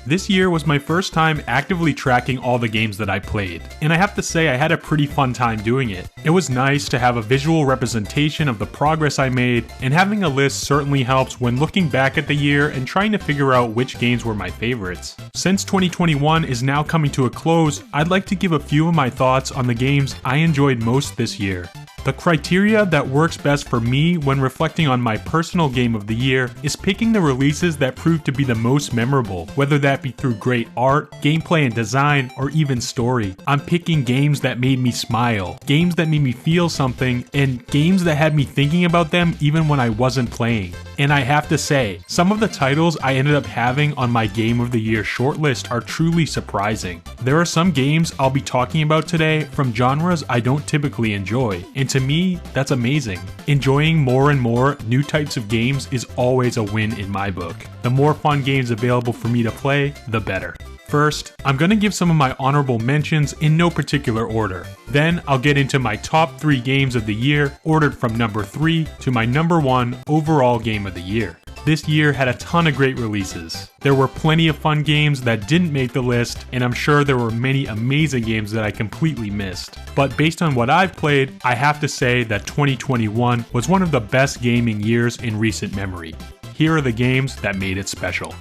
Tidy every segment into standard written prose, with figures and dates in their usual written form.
This year was my first time actively tracking all the games that I played, and I have to say I had a pretty fun time doing it. It was nice to have a visual representation of the progress I made, and having a list certainly helps when looking back at the year and trying to figure out which games were my favorites. Since 2021 is now coming to a close, I'd like to give a few of my thoughts on the games I enjoyed most this year. The criteria that works best for me when reflecting on my personal game of the year is picking the releases that prove to be the most memorable, whether that be through great art, gameplay and design, or even story. I'm picking games that made me smile, games that made me feel something, and games that had me thinking about them even when I wasn't playing. And I have to say, some of the titles I ended up having on my Game of the Year shortlist are truly surprising. There are some games I'll be talking about today from genres I don't typically enjoy, and to me, that's amazing. Enjoying more and more new types of games is always a win in my book. The more fun games available for me to play, the better. First, I'm going to give some of my honorable mentions in no particular order. Then I'll get into my top 3 games of the year, ordered from number 3 to my number 1 overall game of the year. This year had a ton of great releases. There were plenty of fun games that didn't make the list, and I'm sure there were many amazing games that I completely missed. But based on what I've played, I have to say that 2021 was one of the best gaming years in recent memory. Here are the games that made it special.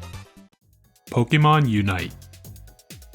Pokemon Unite.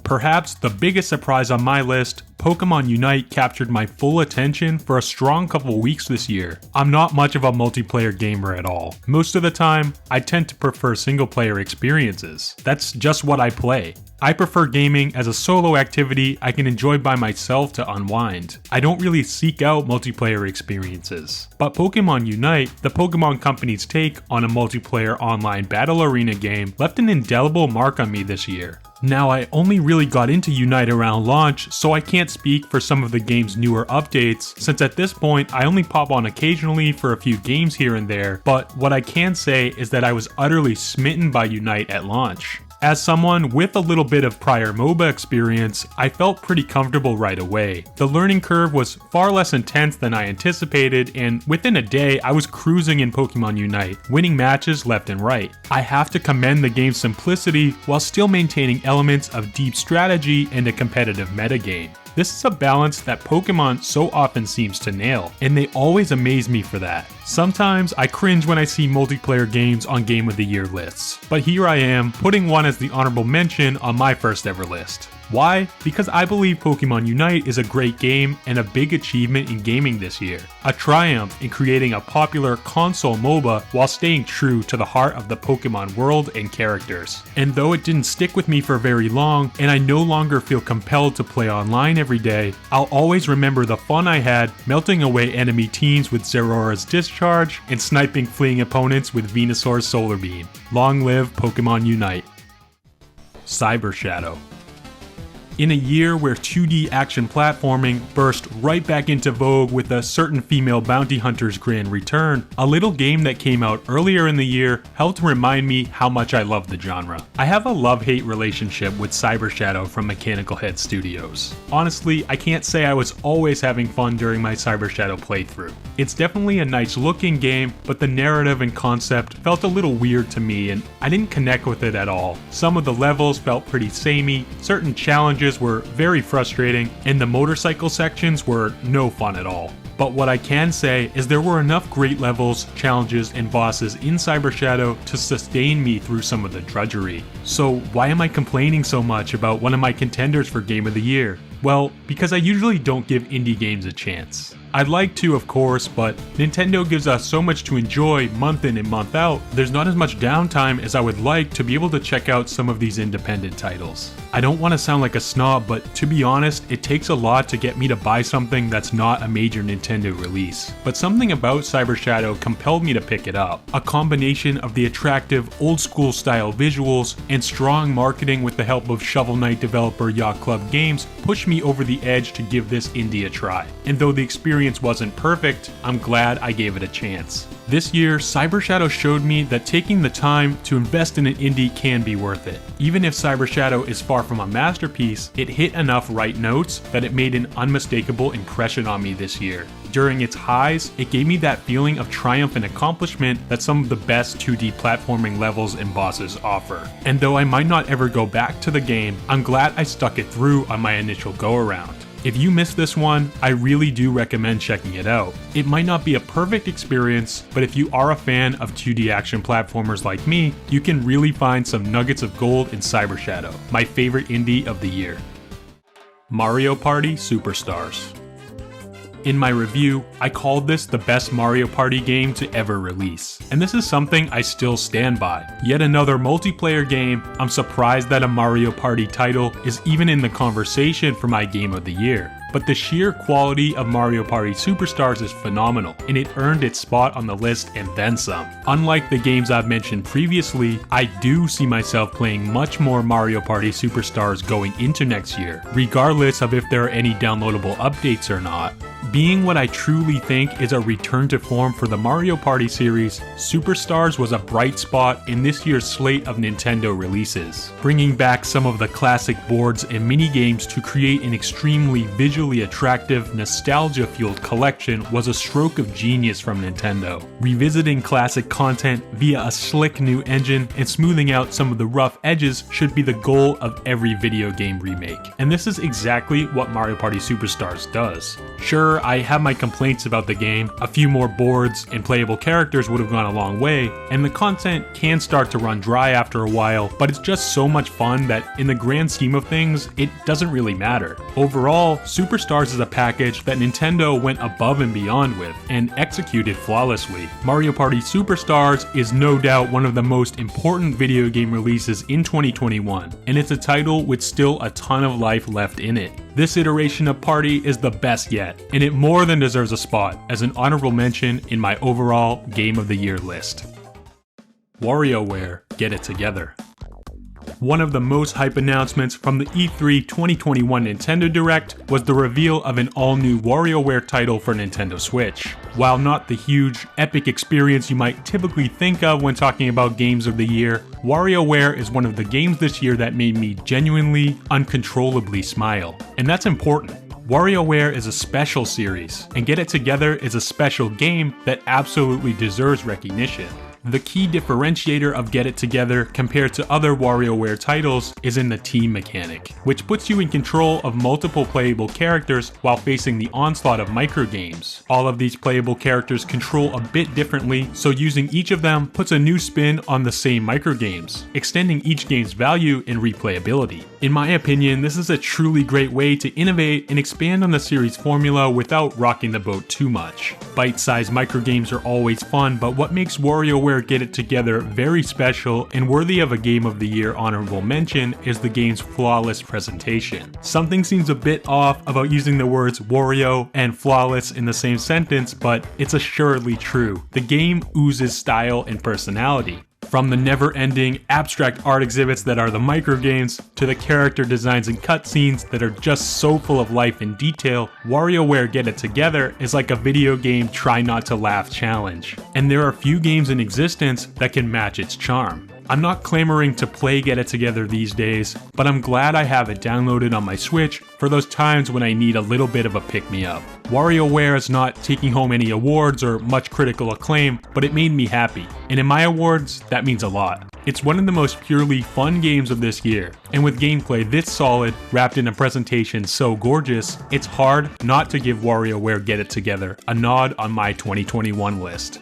Perhaps the biggest surprise on my list, Pokemon Unite captured my full attention for a strong couple weeks this year. I'm not much of a multiplayer gamer at all. Most of the time, I tend to prefer single player experiences. That's just what I play. I prefer gaming as a solo activity I can enjoy by myself to unwind. I don't really seek out multiplayer experiences. But Pokemon Unite, the Pokemon Company's take on a multiplayer online battle arena game, left an indelible mark on me this year. Now, I only really got into Unite around launch, so I can't speak for some of the game's newer updates, since at this point I only pop on occasionally for a few games here and there, but what I can say is that I was utterly smitten by Unite at launch. As someone with a little bit of prior MOBA experience, I felt pretty comfortable right away. The learning curve was far less intense than I anticipated, and within a day I was cruising in Pokemon Unite, winning matches left and right. I have to commend the game's simplicity while still maintaining elements of deep strategy and a competitive metagame. This is a balance that Pokemon so often seems to nail, and they always amaze me for that. Sometimes I cringe when I see multiplayer games on Game of the Year lists, but here I am, putting one as the honorable mention on my first ever list. Why? Because I believe Pokemon Unite is a great game and a big achievement in gaming this year. A triumph in creating a popular console MOBA while staying true to the heart of the Pokemon world and characters. And though it didn't stick with me for very long, and I no longer feel compelled to play online every day, I'll always remember the fun I had melting away enemy teams with Zeraora's Discharge and sniping fleeing opponents with Venusaur's Solar Beam. Long live Pokemon Unite. Cyber Shadow. In a year where 2D action platforming burst right back into vogue with a certain female bounty hunter's grand return, a little game that came out earlier in the year helped remind me how much I love the genre. I have a love-hate relationship with Cyber Shadow from Mechanical Head Studios. Honestly, I can't say I was always having fun during my Cyber Shadow playthrough. It's definitely a nice looking game, but the narrative and concept felt a little weird to me and I didn't connect with it at all. Some of the levels felt pretty samey, certain challenges were very frustrating, and the motorcycle sections were no fun at all. But what I can say is there were enough great levels, challenges, and bosses in Cyber Shadow to sustain me through some of the drudgery. So why am I complaining so much about one of my contenders for Game of the Year? Well, because I usually don't give indie games a chance. I'd like to, of course, but Nintendo gives us so much to enjoy month in and month out, there's not as much downtime as I would like to be able to check out some of these independent titles. I don't want to sound like a snob, but to be honest, it takes a lot to get me to buy something that's not a major Nintendo release. But something about Cyber Shadow compelled me to pick it up. A combination of the attractive, old-school style visuals and strong marketing with the help of Shovel Knight developer Yacht Club Games pushed me over the edge to give this indie a try. And though the experience wasn't perfect, I'm glad I gave it a chance. This year, Cyber Shadow showed me that taking the time to invest in an indie can be worth it. Even if Cyber Shadow is far from a masterpiece, it hit enough right notes that it made an unmistakable impression on me this year. During its highs, it gave me that feeling of triumph and accomplishment that some of the best 2D platforming levels and bosses offer. And though I might not ever go back to the game, I'm glad I stuck it through on my initial go-around. If you missed this one, I really do recommend checking it out. It might not be a perfect experience, but if you are a fan of 2D action platformers like me, you can really find some nuggets of gold in Cyber Shadow, my favorite indie of the year. Mario Party Superstars. In my review, I called this the best Mario Party game to ever release, and this is something I still stand by. Yet another multiplayer game, I'm surprised that a Mario Party title is even in the conversation for my game of the year. But the sheer quality of Mario Party Superstars is phenomenal, and it earned its spot on the list and then some. Unlike the games I've mentioned previously, I do see myself playing much more Mario Party Superstars going into next year, regardless of if there are any downloadable updates or not. Being what I truly think is a return to form for the Mario Party series, Superstars was a bright spot in this year's slate of Nintendo releases. Bringing back some of the classic boards and minigames to create an extremely visually attractive, nostalgia-fueled collection was a stroke of genius from Nintendo. Revisiting classic content via a slick new engine and smoothing out some of the rough edges should be the goal of every video game remake. And this is exactly what Mario Party Superstars does. Sure, I have my complaints about the game, a few more boards and playable characters would have gone a long way, and the content can start to run dry after a while, but it's just so much fun that in the grand scheme of things, it doesn't really matter. Overall, Superstars is a package that Nintendo went above and beyond with, and executed flawlessly. Mario Party Superstars is no doubt one of the most important video game releases in 2021, and it's a title with still a ton of life left in it. This iteration of Party is the best yet, and it more than deserves a spot as an honorable mention in my overall Game of the Year list. WarioWare, Get It Together. One of the most hype announcements from the E3 2021 Nintendo Direct was the reveal of an all-new WarioWare title for Nintendo Switch. While not the huge, epic experience you might typically think of when talking about games of the year, WarioWare is one of the games this year that made me genuinely, uncontrollably smile. And that's important. WarioWare is a special series, and Get It Together is a special game that absolutely deserves recognition. The key differentiator of Get It Together compared to other WarioWare titles is in the team mechanic, which puts you in control of multiple playable characters while facing the onslaught of microgames. All of these playable characters control a bit differently, so using each of them puts a new spin on the same microgames, extending each game's value and replayability. In my opinion, this is a truly great way to innovate and expand on the series formula without rocking the boat too much. Bite-sized microgames are always fun, but what makes WarioWare Get It Together very special and worthy of a Game of the Year honorable mention is the game's flawless presentation. Something seems a bit off about using the words Wario and flawless in the same sentence, but it's assuredly true. The game oozes style and personality. From the never-ending abstract art exhibits that are the microgames, to the character designs and cutscenes that are just so full of life and detail, WarioWare Get It Together is like a video game try not to laugh challenge. And there are few games in existence that can match its charm. I'm not clamoring to play Get It Together these days, but I'm glad I have it downloaded on my Switch for those times when I need a little bit of a pick-me-up. WarioWare is not taking home any awards or much critical acclaim, but it made me happy. And in my awards, that means a lot. It's one of the most purely fun games of this year, and with gameplay this solid, wrapped in a presentation so gorgeous, it's hard not to give WarioWare Get It Together a nod on my 2021 list.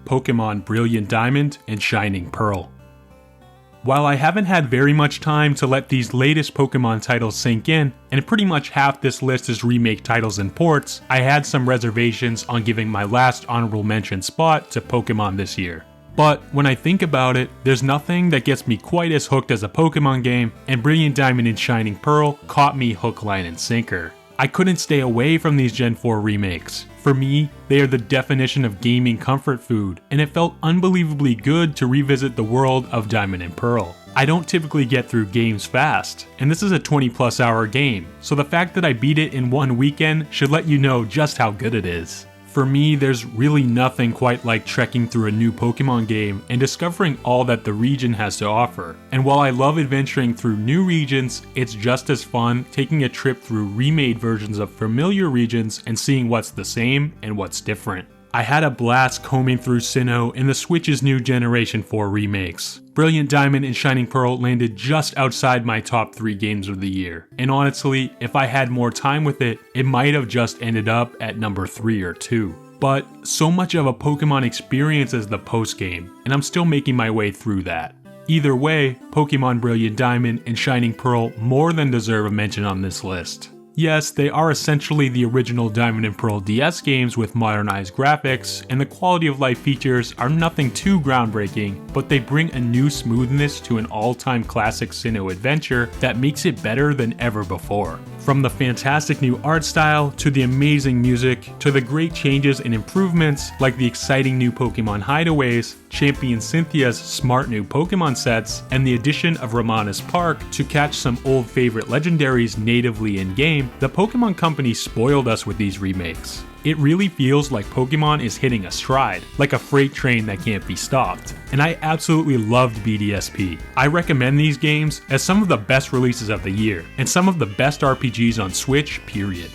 Pokemon Brilliant Diamond and Shining Pearl. While I haven't had very much time to let these latest Pokemon titles sink in, and pretty much half this list is remake titles and ports, I had some reservations on giving my last honorable mention spot to Pokemon this year. But when I think about it, there's nothing that gets me quite as hooked as a Pokemon game, and Brilliant Diamond and Shining Pearl caught me hook, line, and sinker. I couldn't stay away from these Gen 4 remakes. For me, they are the definition of gaming comfort food, and it felt unbelievably good to revisit the world of Diamond and Pearl. I don't typically get through games fast, and this is a 20+ hour game, so the fact that I beat it in one weekend should let you know just how good it is. For me, there's really nothing quite like trekking through a new Pokemon game and discovering all that the region has to offer. And while I love adventuring through new regions, it's just as fun taking a trip through remade versions of familiar regions and seeing what's the same and what's different. I had a blast combing through Sinnoh in the Switch's new Generation 4 remakes. Brilliant Diamond and Shining Pearl landed just outside my top 3 games of the year, and honestly, if I had more time with it, it might have just ended up at number 3 or 2. But so much of a Pokemon experience is the post-game, and I'm still making my way through that. Either way, Pokemon Brilliant Diamond and Shining Pearl more than deserve a mention on this list. Yes, they are essentially the original Diamond and Pearl DS games with modernized graphics, and the quality of life features are nothing too groundbreaking, but they bring a new smoothness to an all-time classic Sinnoh adventure that makes it better than ever before. From the fantastic new art style, to the amazing music, to the great changes and improvements like the exciting new Pokemon hideaways, Champion Cynthia's smart new Pokemon sets, and the addition of Reminisce Park to catch some old favorite legendaries natively in-game, the Pokemon Company spoiled us with these remakes. It really feels like Pokemon is hitting a stride, like a freight train that can't be stopped. And I absolutely loved BDSP. I recommend these games as some of the best releases of the year, and some of the best RPGs on Switch, period.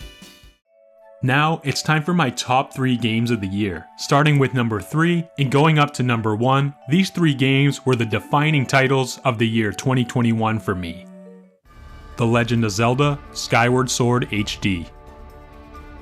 Now, it's time for my top 3 games of the year. Starting with number 3 and going up to number 1, these 3 games were the defining titles of the year 2021 for me. The Legend of Zelda: Skyward Sword HD.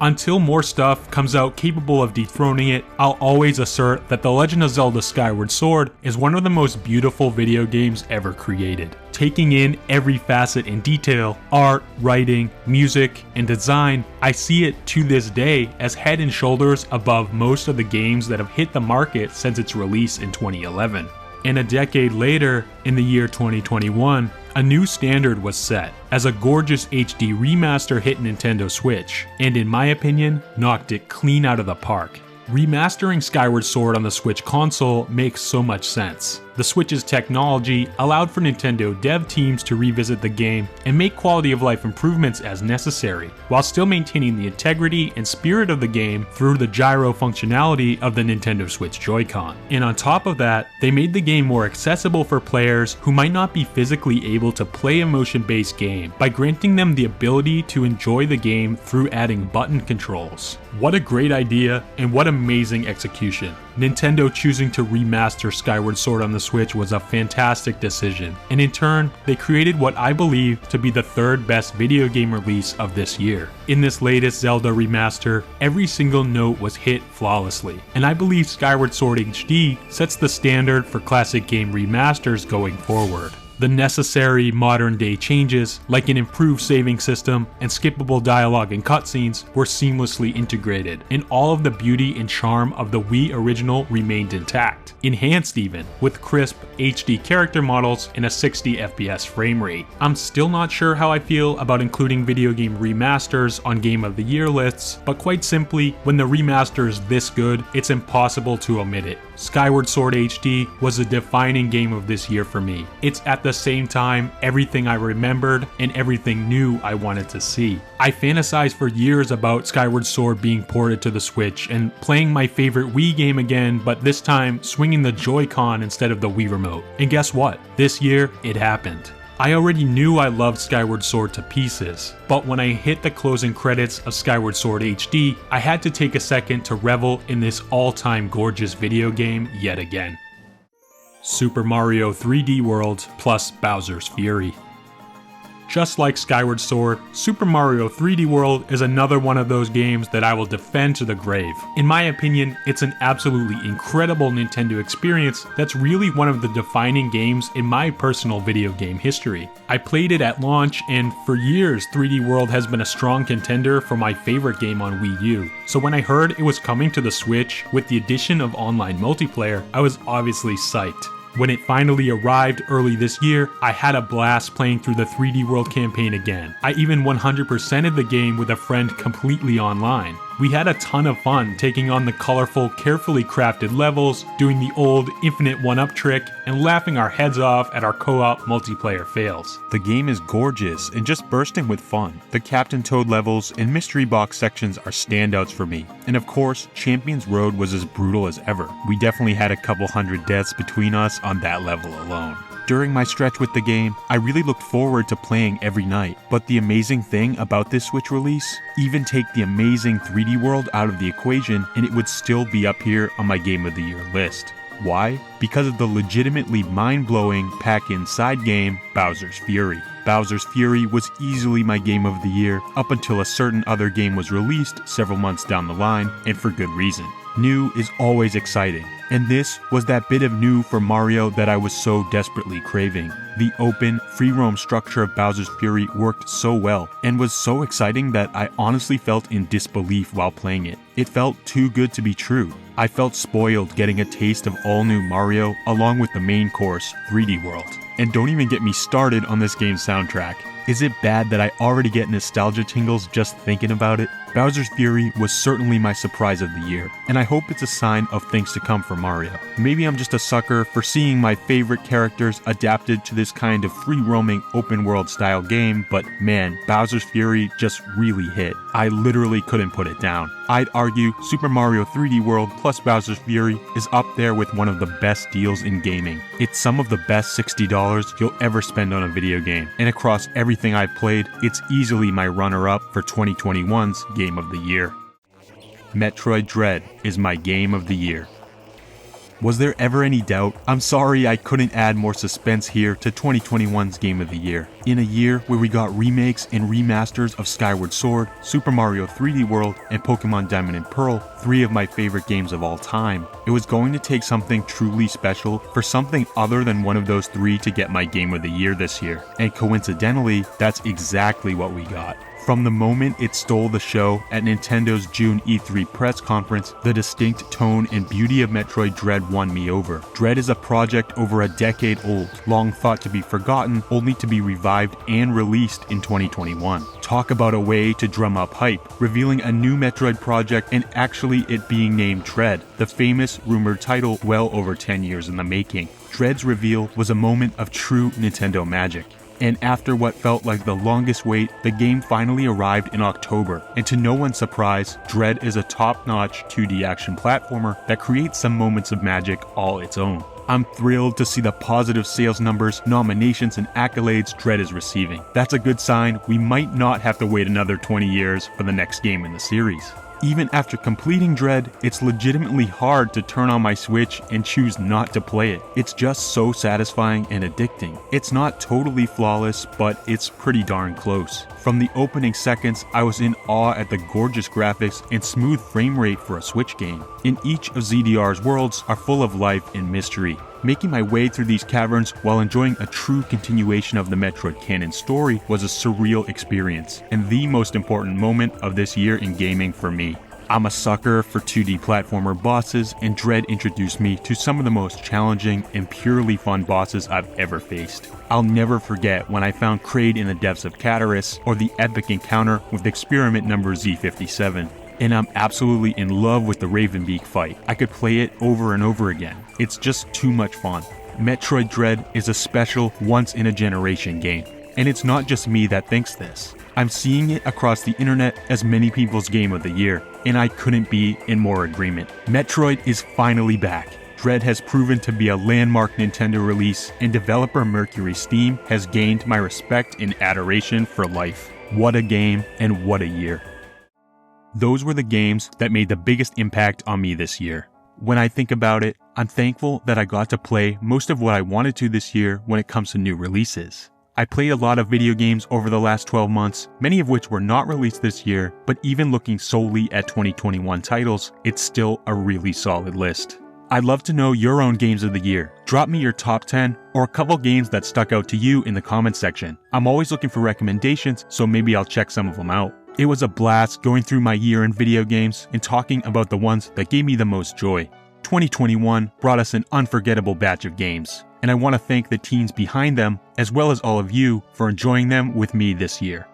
Until more stuff comes out capable of dethroning it, I'll always assert that The Legend of Zelda: Skyward Sword is one of the most beautiful video games ever created. Taking in every facet and detail, art, writing, music, and design, I see it to this day as head and shoulders above most of the games that have hit the market since its release in 2011. And a decade later, in the year 2021, a new standard was set, as a gorgeous HD remaster hit Nintendo Switch, and in my opinion, knocked it clean out of the park. Remastering Skyward Sword on the Switch console makes so much sense. The Switch's technology allowed for Nintendo dev teams to revisit the game and make quality of life improvements as necessary, while still maintaining the integrity and spirit of the game through the gyro functionality of the Nintendo Switch Joy-Con. And on top of that, they made the game more accessible for players who might not be physically able to play a motion-based game by granting them the ability to enjoy the game through adding button controls. What a great idea, and what amazing execution. Nintendo choosing to remaster Skyward Sword on the Switch was a fantastic decision, and in turn, they created what I believe to be the 3rd best video game release of this year. In this latest Zelda remaster, every single note was hit flawlessly, and I believe Skyward Sword HD sets the standard for classic game remasters going forward. The necessary modern-day changes, like an improved saving system and skippable dialogue and cutscenes, were seamlessly integrated, and all of the beauty and charm of the Wii original remained intact, enhanced even, with crisp HD character models and a 60 FPS frame rate. I'm still not sure how I feel about including video game remasters on Game of the Year lists, but quite simply, when the remaster is this good, it's impossible to omit it. Skyward Sword HD was a defining game of this year for me. It's at the same time everything I remembered and everything new I wanted to see. I fantasized for years about Skyward Sword being ported to the Switch and playing my favorite Wii game again, but this time swinging the Joy-Con instead of the Wii Remote. And guess what? This year, it happened. I already knew I loved Skyward Sword to pieces, but when I hit the closing credits of Skyward Sword HD, I had to take a second to revel in this all-time gorgeous video game yet again. Super Mario 3D World plus Bowser's Fury. Just like Skyward Sword, Super Mario 3D World is another one of those games that I will defend to the grave. In my opinion, it's an absolutely incredible Nintendo experience that's really one of the defining games in my personal video game history. I played it at launch, and for years 3D World has been a strong contender for my favorite game on Wii U. So when I heard it was coming to the Switch with the addition of online multiplayer, I was obviously psyched. When it finally arrived early this year, I had a blast playing through the 3D World campaign again. I even 100%ed the game with a friend completely online. We had a ton of fun taking on the colorful, carefully crafted levels, doing the old infinite one-up trick, and laughing our heads off at our co-op multiplayer fails. The game is gorgeous and just bursting with fun. The Captain Toad levels and mystery box sections are standouts for me. And of course, Champions Road was as brutal as ever. We definitely had a couple hundred deaths between us on that level alone. During my stretch with the game, I really looked forward to playing every night, but the amazing thing about this Switch release, even take the amazing 3D world out of the equation and it would still be up here on my Game of the Year list. Why? Because of the legitimately mind-blowing pack-in side game, Bowser's Fury. Bowser's Fury was easily my Game of the Year up until a certain other game was released several months down the line, and for good reason. New is always exciting, and this was that bit of new for Mario that I was so desperately craving. The open, free roam structure of Bowser's Fury worked so well, and was so exciting that I honestly felt in disbelief while playing it. It felt too good to be true. I felt spoiled getting a taste of all new Mario along with the main course, 3D World. And don't even get me started on this game's soundtrack. Is it bad that I already get nostalgia tingles just thinking about it? Bowser's Fury was certainly my surprise of the year, and I hope it's a sign of things to come for Mario. Maybe I'm just a sucker for seeing my favorite characters adapted to this kind of free-roaming open-world style game, but man, Bowser's Fury just really hit. I literally couldn't put it down. I'd argue Super Mario 3D World plus Bowser's Fury is up there with one of the best deals in gaming. It's some of the best $60 you'll ever spend on a video game, and across everything I've played, it's easily my runner-up for 2021's Game of the Year. Metroid Dread is my Game of the Year. Was there ever any doubt? I'm sorry I couldn't add more suspense here to 2021's Game of the Year. In a year where we got remakes and remasters of Skyward Sword, Super Mario 3D World, and Pokemon Diamond and Pearl, 3 of my favorite games of all time, it was going to take something truly special for something other than one of those 3 to get my Game of the Year this year. And coincidentally, that's exactly what we got. From the moment it stole the show at Nintendo's June E3 press conference, the distinct tone and beauty of Metroid Dread won me over. Dread is a project over a decade old, long thought to be forgotten, only to be revived and released in 2021. Talk about a way to drum up hype, revealing a new Metroid project and actually it being named Dread, the famous rumored title well over 10 years in the making. Dread's reveal was a moment of true Nintendo magic. And after what felt like the longest wait, the game finally arrived in October. And to no one's surprise, Dread is a top-notch 2D action platformer that creates some moments of magic all its own. I'm thrilled to see the positive sales numbers, nominations, and accolades Dread is receiving. That's a good sign we might not have to wait another 20 years for the next game in the series. Even after completing Dread, it's legitimately hard to turn on my Switch and choose not to play it. It's just so satisfying and addicting. It's not totally flawless, but it's pretty darn close. From the opening seconds, I was in awe at the gorgeous graphics and smooth frame rate for a Switch game. In each of ZDR's worlds are full of life and mystery. Making my way through these caverns while enjoying a true continuation of the Metroid canon story was a surreal experience, and the most important moment of this year in gaming for me. I'm a sucker for 2D platformer bosses, and Dread introduced me to some of the most challenging and purely fun bosses I've ever faced. I'll never forget when I found Kraid in the depths of Cataris, or the epic encounter with experiment number Z57. And I'm absolutely in love with the Ravenbeak fight. I could play it over and over again. It's just too much fun. Metroid Dread is a special once-in-a-generation game. And it's not just me that thinks this. I'm seeing it across the internet as many people's Game of the Year, and I couldn't be in more agreement. Metroid is finally back. Dread has proven to be a landmark Nintendo release, and developer Mercury Steam has gained my respect and adoration for life. What a game, and what a year. Those were the games that made the biggest impact on me this year. When I think about it, I'm thankful that I got to play most of what I wanted to this year when it comes to new releases. I played a lot of video games over the last 12 months, many of which were not released this year, but even looking solely at 2021 titles, it's still a really solid list. I'd love to know your own games of the year. Drop me your top 10 or a couple games that stuck out to you in the comments section. I'm always looking for recommendations, so maybe I'll check some of them out. It was a blast going through my year in video games and talking about the ones that gave me the most joy. 2021 brought us an unforgettable batch of games, and I want to thank the teams behind them, as well as all of you, for enjoying them with me this year.